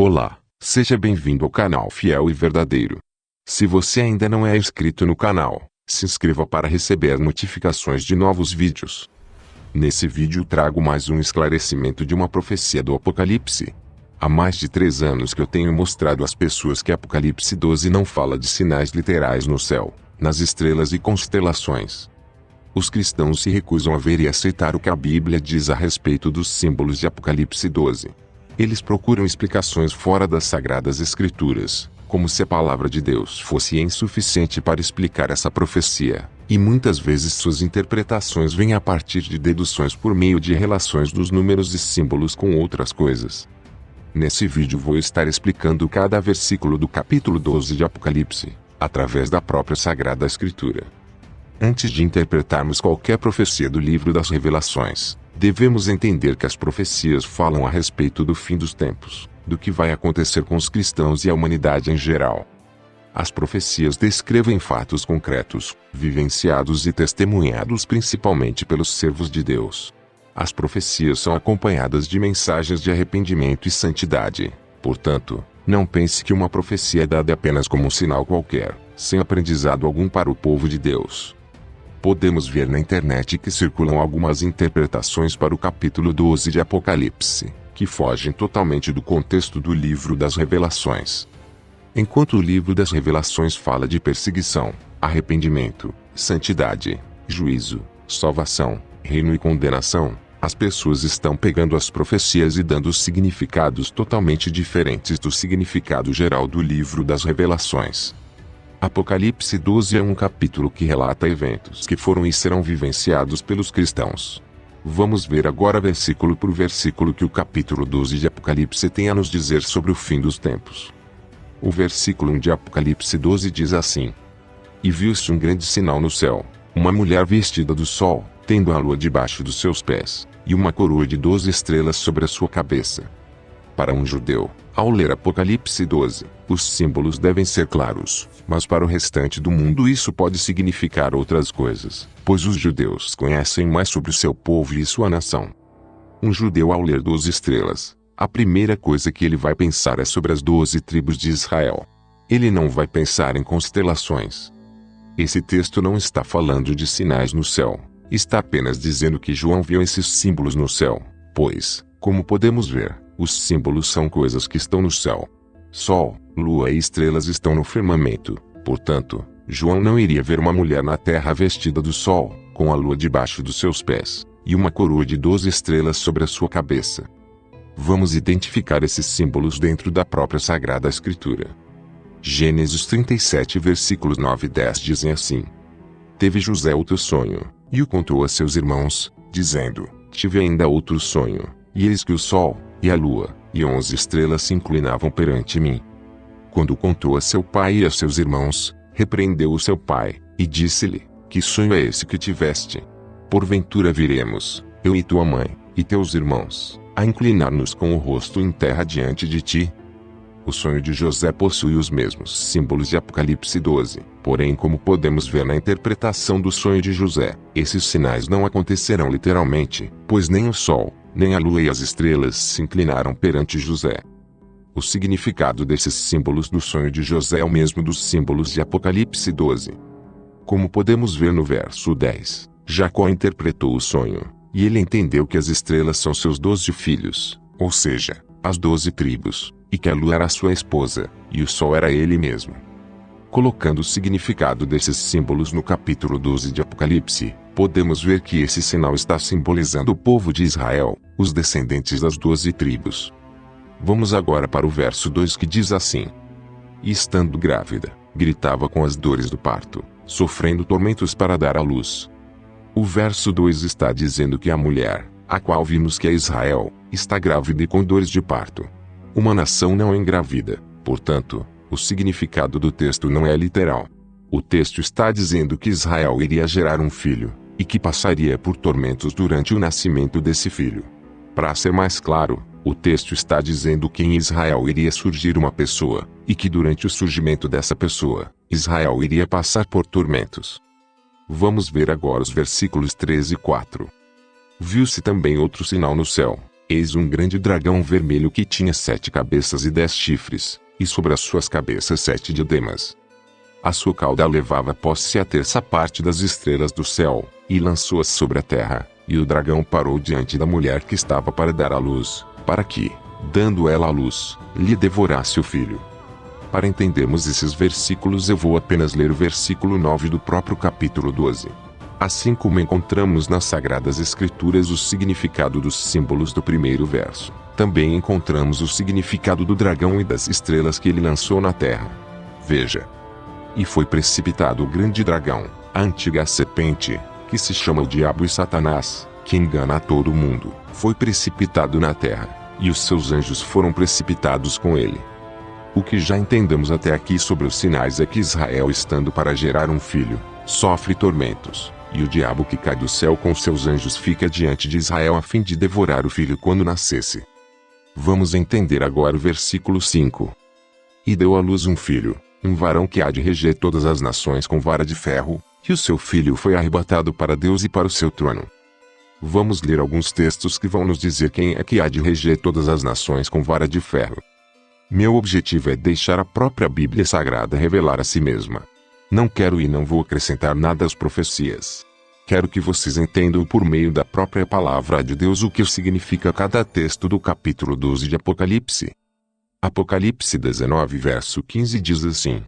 Olá, seja bem-vindo ao canal Fiel e Verdadeiro. Se você ainda não é inscrito no canal, se inscreva para receber notificações de novos vídeos. Nesse vídeo trago mais um esclarecimento de uma profecia do Apocalipse. Há mais de 3 anos que eu tenho mostrado às pessoas que Apocalipse 12 não fala de sinais literais no céu, nas estrelas e constelações. Os cristãos se recusam a ver e aceitar o que a Bíblia diz a respeito dos símbolos de Apocalipse 12. Eles procuram explicações fora das Sagradas Escrituras, como se a palavra de Deus fosse insuficiente para explicar essa profecia, e muitas vezes suas interpretações vêm a partir de deduções por meio de relações dos números e símbolos com outras coisas. Nesse vídeo vou estar explicando cada versículo do capítulo 12 de Apocalipse, através da própria Sagrada Escritura. Antes de interpretarmos qualquer profecia do livro das Revelações, devemos entender que as profecias falam a respeito do fim dos tempos, do que vai acontecer com os cristãos e a humanidade em geral. As profecias descrevem fatos concretos, vivenciados e testemunhados principalmente pelos servos de Deus. As profecias são acompanhadas de mensagens de arrependimento e santidade. Portanto, não pense que uma profecia é dada apenas como um sinal qualquer, sem aprendizado algum para o povo de Deus. Podemos ver na internet que circulam algumas interpretações para o capítulo 12 de Apocalipse, que fogem totalmente do contexto do livro das Revelações. Enquanto o livro das Revelações fala de perseguição, arrependimento, santidade, juízo, salvação, reino e condenação, as pessoas estão pegando as profecias e dando significados totalmente diferentes do significado geral do livro das Revelações. Apocalipse 12 é um capítulo que relata eventos que foram e serão vivenciados pelos cristãos. Vamos ver agora versículo por versículo que o capítulo 12 de Apocalipse tem a nos dizer sobre o fim dos tempos. O versículo 1 de Apocalipse 12 diz assim: E viu-se um grande sinal no céu, uma mulher vestida do sol, tendo a lua debaixo dos seus pés, e uma coroa de 12 estrelas sobre a sua cabeça. Para um judeu, ao ler Apocalipse 12, os símbolos devem ser claros, mas para o restante do mundo isso pode significar outras coisas, pois os judeus conhecem mais sobre o seu povo e sua nação. Um judeu ao ler 12 estrelas, a primeira coisa que ele vai pensar é sobre as 12 tribos de Israel. Ele não vai pensar em constelações. Esse texto não está falando de sinais no céu, está apenas dizendo que João viu esses símbolos no céu, pois, como podemos ver, os símbolos são coisas que estão no céu. Sol, lua e estrelas estão no firmamento, portanto, João não iria ver uma mulher na terra vestida do sol, com a lua debaixo dos seus pés, e uma coroa de 12 estrelas sobre a sua cabeça. Vamos identificar esses símbolos dentro da própria Sagrada Escritura. Gênesis 37 versículos 9 e 10 dizem assim: Teve José outro sonho, e o contou a seus irmãos, dizendo: Tive ainda outro sonho, e eis que o sol, e a lua, e 11 estrelas se inclinavam perante mim. Quando contou a seu pai e a seus irmãos, repreendeu o seu pai, e disse-lhe: Que sonho é esse que tiveste? Porventura viremos, eu e tua mãe, e teus irmãos, a inclinar-nos com o rosto em terra diante de ti? O sonho de José possui os mesmos símbolos de Apocalipse 12, porém, como podemos ver na interpretação do sonho de José, esses sinais não acontecerão literalmente, pois nem o sol, nem a lua e as estrelas se inclinaram perante José. O significado desses símbolos do sonho de José é o mesmo dos símbolos de Apocalipse 12. Como podemos ver no verso 10, Jacó interpretou o sonho, e ele entendeu que as estrelas são seus 12 filhos, ou seja, as 12 tribos, e que a lua era sua esposa, e o sol era ele mesmo. Colocando o significado desses símbolos no capítulo 12 de Apocalipse, podemos ver que esse sinal está simbolizando o povo de Israel, os descendentes das 12 tribos. Vamos agora para o verso 2 que diz assim: E estando grávida, gritava com as dores do parto, sofrendo tormentos para dar à luz. O verso 2 está dizendo que a mulher, a qual vimos que é Israel, está grávida e com dores de parto. Uma nação não engravida, portanto, o significado do texto não é literal. O texto está dizendo que Israel iria gerar um filho, e que passaria por tormentos durante o nascimento desse filho. Para ser mais claro, o texto está dizendo que em Israel iria surgir uma pessoa, e que durante o surgimento dessa pessoa, Israel iria passar por tormentos. Vamos ver agora os versículos 13 e 4. Viu-se também outro sinal no céu, Eis um grande dragão vermelho que tinha 7 cabeças e 10 chifres, e sobre as suas cabeças 7 diademas. A sua cauda levava posse a terça parte das estrelas do céu, e lançou-as sobre a terra, e o dragão parou diante da mulher que estava para dar à luz, para que, dando ela à luz, lhe devorasse o filho. Para entendermos esses versículos eu vou apenas ler o versículo 9 do próprio capítulo 12. Assim como encontramos nas Sagradas Escrituras o significado dos símbolos do primeiro verso, também encontramos o significado do dragão e das estrelas que ele lançou na terra. Veja. E foi precipitado o grande dragão, a antiga serpente, que se chama o Diabo e Satanás, que engana a todo mundo, foi precipitado na terra, e os seus anjos foram precipitados com ele. O que já entendemos até aqui sobre os sinais é que Israel, estando para gerar um filho, sofre tormentos. E o diabo que cai do céu com seus anjos fica diante de Israel a fim de devorar o filho quando nascesse. Vamos entender agora o versículo 5. E deu à luz um filho, um varão que há de reger todas as nações com vara de ferro, e o seu filho foi arrebatado para Deus e para o seu trono. Vamos ler alguns textos que vão nos dizer quem é que há de reger todas as nações com vara de ferro. Meu objetivo é deixar a própria Bíblia Sagrada revelar a si mesma. Não quero e não vou acrescentar nada às profecias. Quero que vocês entendam por meio da própria palavra de Deus o que significa cada texto do capítulo 12 de Apocalipse. Apocalipse 19 verso 15 diz assim: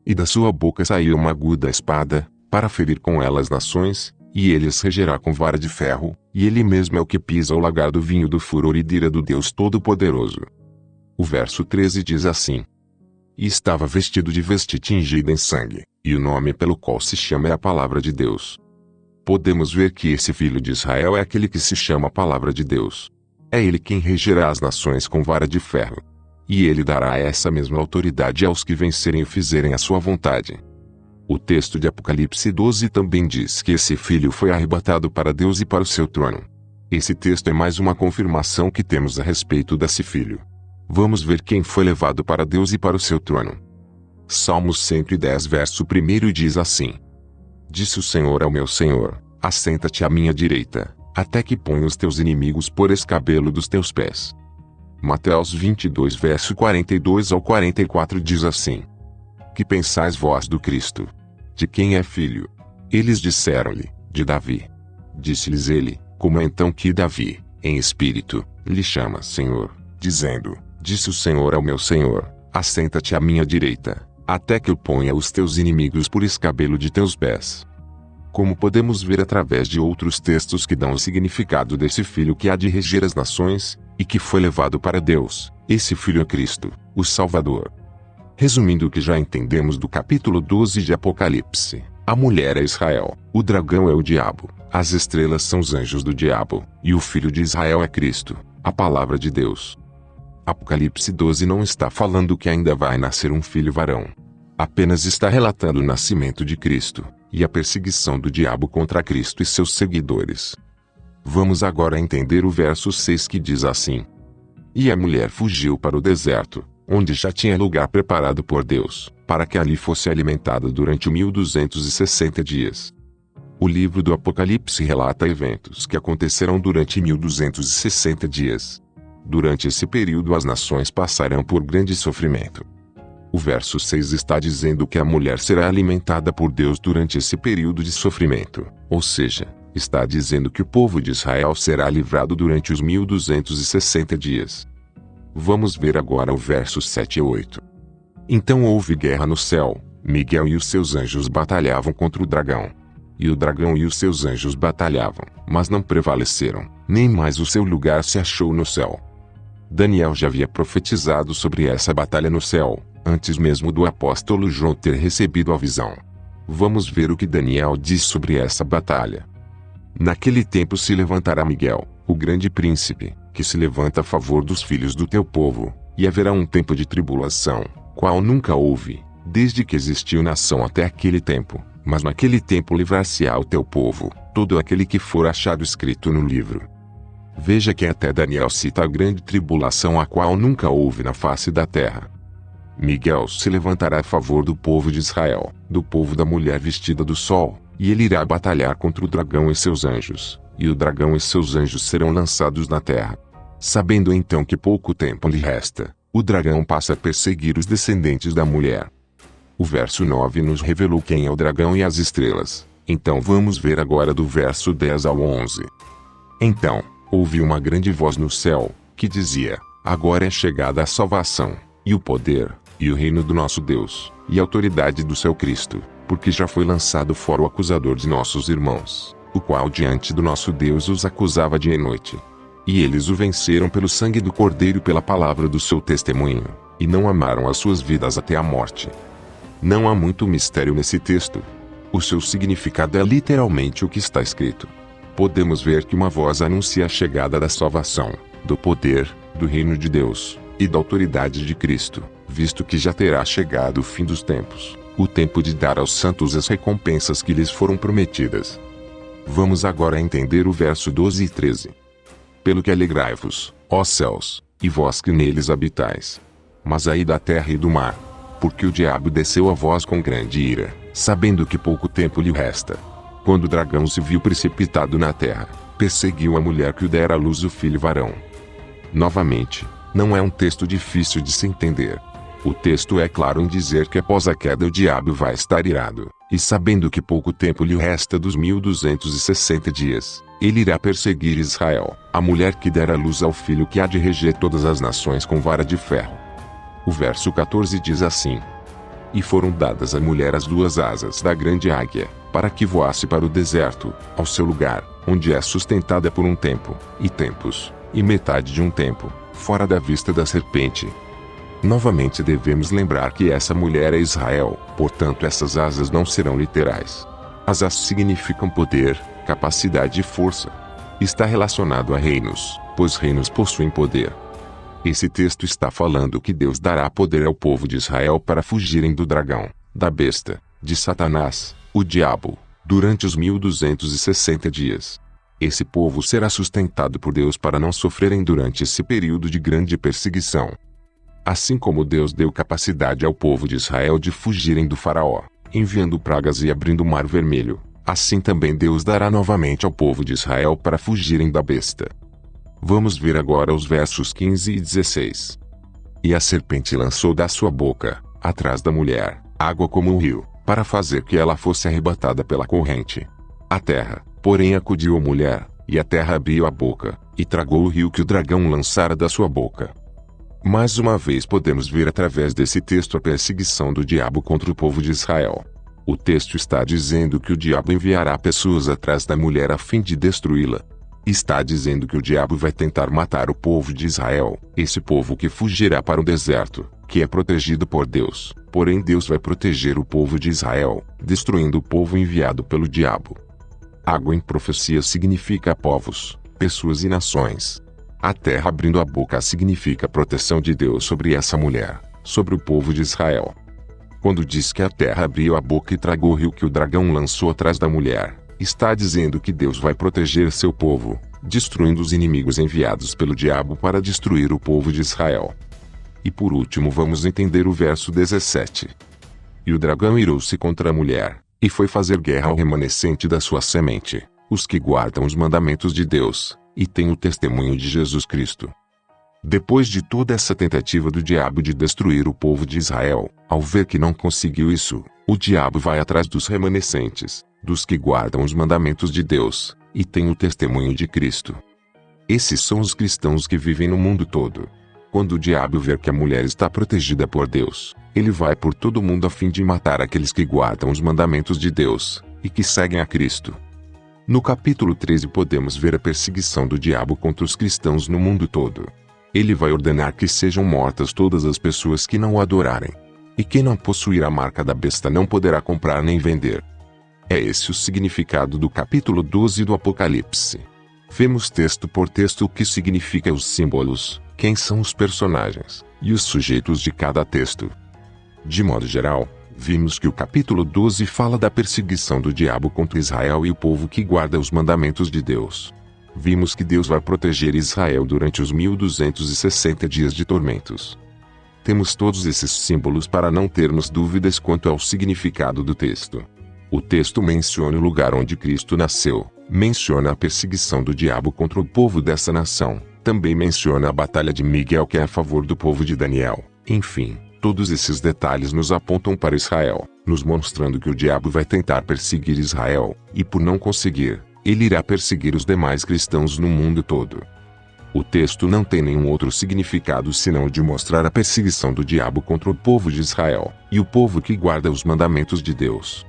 E da sua boca saiu uma aguda espada, para ferir com ela as nações, e ele as regerá com vara de ferro, e ele mesmo é o que pisa o lagar do vinho do furor e da ira do Deus Todo-Poderoso. O verso 13 diz assim: E estava vestido de veste tingida em sangue, e o nome pelo qual se chama é a Palavra de Deus. Podemos ver que esse filho de Israel é aquele que se chama a Palavra de Deus. É ele quem regerá as nações com vara de ferro. E ele dará essa mesma autoridade aos que vencerem e fizerem a sua vontade. O texto de Apocalipse 12 também diz que esse filho foi arrebatado para Deus e para o seu trono. Esse texto é mais uma confirmação que temos a respeito desse filho. Vamos ver quem foi levado para Deus e para o seu trono. Salmos 110 verso 1 diz assim: Disse o Senhor ao meu Senhor: Assenta-te à minha direita, até que ponha os teus inimigos por escabelo dos teus pés. Mateus 22 verso 42 ao 44 diz assim: Que pensais vós do Cristo? De quem é filho? Eles disseram-lhe: De Davi. Disse-lhes ele: Como é então que Davi, em espírito, lhe chama Senhor, dizendo: Disse o Senhor ao meu Senhor: Assenta-te à minha direita, até que eu ponha os teus inimigos por escabelo de teus pés. Como podemos ver através de outros textos que dão o significado desse filho que há de reger as nações, e que foi levado para Deus, esse filho é Cristo, o Salvador. Resumindo o que já entendemos do capítulo 12 de Apocalipse, a mulher é Israel, o dragão é o diabo, as estrelas são os anjos do diabo, e o filho de Israel é Cristo, a palavra de Deus. Apocalipse 12 não está falando que ainda vai nascer um filho varão. Apenas está relatando o nascimento de Cristo, e a perseguição do diabo contra Cristo e seus seguidores. Vamos agora entender o verso 6 que diz assim: E a mulher fugiu para o deserto, onde já tinha lugar preparado por Deus, para que ali fosse alimentada durante 1260 dias. O livro do Apocalipse relata eventos que acontecerão durante 1260 dias. Durante esse período as nações passarão por grande sofrimento. O verso 6 está dizendo que a mulher será alimentada por Deus durante esse período de sofrimento, ou seja, está dizendo que o povo de Israel será livrado durante os 1260 dias. Vamos ver agora o verso 7 e 8. Então houve guerra no céu, Miguel e os seus anjos batalhavam contra o dragão. E o dragão e os seus anjos batalhavam, mas não prevaleceram, nem mais o seu lugar se achou no céu. Daniel já havia profetizado sobre essa batalha no céu, antes mesmo do apóstolo João ter recebido a visão. Vamos ver o que Daniel diz sobre essa batalha. Naquele tempo se levantará Miguel, o grande príncipe, que se levanta a favor dos filhos do teu povo, e haverá um tempo de tribulação, qual nunca houve, desde que existiu nação até aquele tempo, mas naquele tempo livrar-se-á o teu povo, todo aquele que for achado escrito no livro. Veja que até Daniel cita a grande tribulação a qual nunca houve na face da terra. Miguel se levantará a favor do povo de Israel, do povo da mulher vestida do sol, e ele irá batalhar contra o dragão e seus anjos, e o dragão e seus anjos serão lançados na terra. Sabendo então que pouco tempo lhe resta, o dragão passa a perseguir os descendentes da mulher. O verso 9 nos revelou quem é o dragão e as estrelas. Então vamos ver agora do verso 10 ao 11. Então, ouvi uma grande voz no céu, que dizia: agora é chegada a salvação, e o poder, e o reino do nosso Deus, e a autoridade do seu Cristo, porque já foi lançado fora o acusador de nossos irmãos, o qual diante do nosso Deus os acusava dia e noite. E eles o venceram pelo sangue do Cordeiro e pela palavra do seu testemunho, e não amaram as suas vidas até a morte. Não há muito mistério nesse texto. O seu significado é literalmente o que está escrito. Podemos ver que uma voz anuncia a chegada da salvação, do poder, do reino de Deus, e da autoridade de Cristo, visto que já terá chegado o fim dos tempos, o tempo de dar aos santos as recompensas que lhes foram prometidas. Vamos agora entender o verso 12 e 13. Pelo que alegrai-vos, ó céus, e vós que neles habitais. Mas aí da terra e do mar, porque o diabo desceu a vós com grande ira, sabendo que pouco tempo lhe resta. Quando o dragão se viu precipitado na terra, perseguiu a mulher que o dera à luz o filho varão. Novamente, não é um texto difícil de se entender. O texto é claro em dizer que após a queda o diabo vai estar irado, e sabendo que pouco tempo lhe resta dos 1260 dias, ele irá perseguir Israel, a mulher que dera à luz ao filho que há de reger todas as nações com vara de ferro. O verso 14 diz assim: e foram dadas à mulher as duas asas da grande águia, para que voasse para o deserto, ao seu lugar, onde é sustentada por um tempo, e tempos, e metade de um tempo, fora da vista da serpente. Novamente devemos lembrar que essa mulher é Israel, portanto essas asas não serão literais. Asas significam poder, capacidade e força. Está relacionado a reinos, pois reinos possuem poder. Esse texto está falando que Deus dará poder ao povo de Israel para fugirem do dragão, da besta, de Satanás, o diabo, durante os 1260 dias. Esse povo será sustentado por Deus para não sofrerem durante esse período de grande perseguição. Assim como Deus deu capacidade ao povo de Israel de fugirem do faraó, enviando pragas e abrindo o mar vermelho, assim também Deus dará novamente ao povo de Israel para fugirem da besta. Vamos ver agora os versos 15 e 16. E a serpente lançou da sua boca, atrás da mulher, água como um rio, para fazer que ela fosse arrebatada pela corrente. A terra, porém, acudiu a mulher, e a terra abriu a boca, e tragou o rio que o dragão lançara da sua boca. Mais uma vez podemos ver através desse texto a perseguição do diabo contra o povo de Israel. O texto está dizendo que o diabo enviará pessoas atrás da mulher a fim de destruí-la. Está dizendo que o diabo vai tentar matar o povo de Israel, esse povo que fugirá para o deserto, que é protegido por Deus. Porém Deus vai proteger o povo de Israel, destruindo o povo enviado pelo diabo. Água em profecia significa povos, pessoas e nações. A terra abrindo a boca significa a proteção de Deus sobre essa mulher, sobre o povo de Israel. Quando diz que a terra abriu a boca e tragou o rio que o dragão lançou atrás da mulher, está dizendo que Deus vai proteger seu povo, destruindo os inimigos enviados pelo diabo para destruir o povo de Israel. E por último vamos entender o verso 17. E o dragão irou-se contra a mulher, e foi fazer guerra ao remanescente da sua semente, os que guardam os mandamentos de Deus, e têm o testemunho de Jesus Cristo. Depois de toda essa tentativa do diabo de destruir o povo de Israel, ao ver que não conseguiu isso, o diabo vai atrás dos remanescentes, dos que guardam os mandamentos de Deus, e têm o testemunho de Cristo. Esses são os cristãos que vivem no mundo todo. Quando o diabo ver que a mulher está protegida por Deus, ele vai por todo o mundo a fim de matar aqueles que guardam os mandamentos de Deus, e que seguem a Cristo. No capítulo 13 podemos ver a perseguição do diabo contra os cristãos no mundo todo. Ele vai ordenar que sejam mortas todas as pessoas que não o adorarem. E quem não possuir a marca da besta não poderá comprar nem vender. É esse o significado do capítulo 12 do Apocalipse. Vemos texto por texto o que significa os símbolos, quem são os personagens, e os sujeitos de cada texto. De modo geral, vimos que o capítulo 12 fala da perseguição do diabo contra Israel e o povo que guarda os mandamentos de Deus. Vimos que Deus vai proteger Israel durante os 1260 dias de tormentos. Temos todos esses símbolos para não termos dúvidas quanto ao significado do texto. O texto menciona o lugar onde Cristo nasceu, menciona a perseguição do diabo contra o povo dessa nação, também menciona a batalha de Miguel, que é a favor do povo de Daniel. Enfim, todos esses detalhes nos apontam para Israel, nos mostrando que o diabo vai tentar perseguir Israel, e por não conseguir, ele irá perseguir os demais cristãos no mundo todo. O texto não tem nenhum outro significado senão o de mostrar a perseguição do diabo contra o povo de Israel, e o povo que guarda os mandamentos de Deus.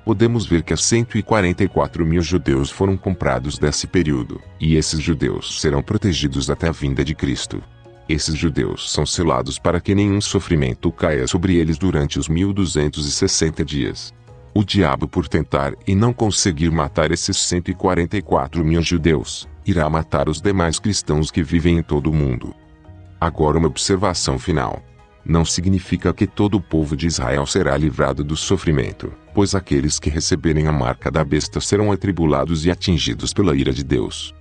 Podemos ver que 144 mil judeus foram comprados desse período, e esses judeus serão protegidos até a vinda de Cristo. Esses judeus são selados para que nenhum sofrimento caia sobre eles durante os 1260 dias. O diabo, por tentar e não conseguir matar esses 144 mil judeus, irá matar os demais cristãos que vivem em todo o mundo. Agora, uma observação final. Não significa que todo o povo de Israel será livrado do sofrimento, pois aqueles que receberem a marca da besta serão atribulados e atingidos pela ira de Deus.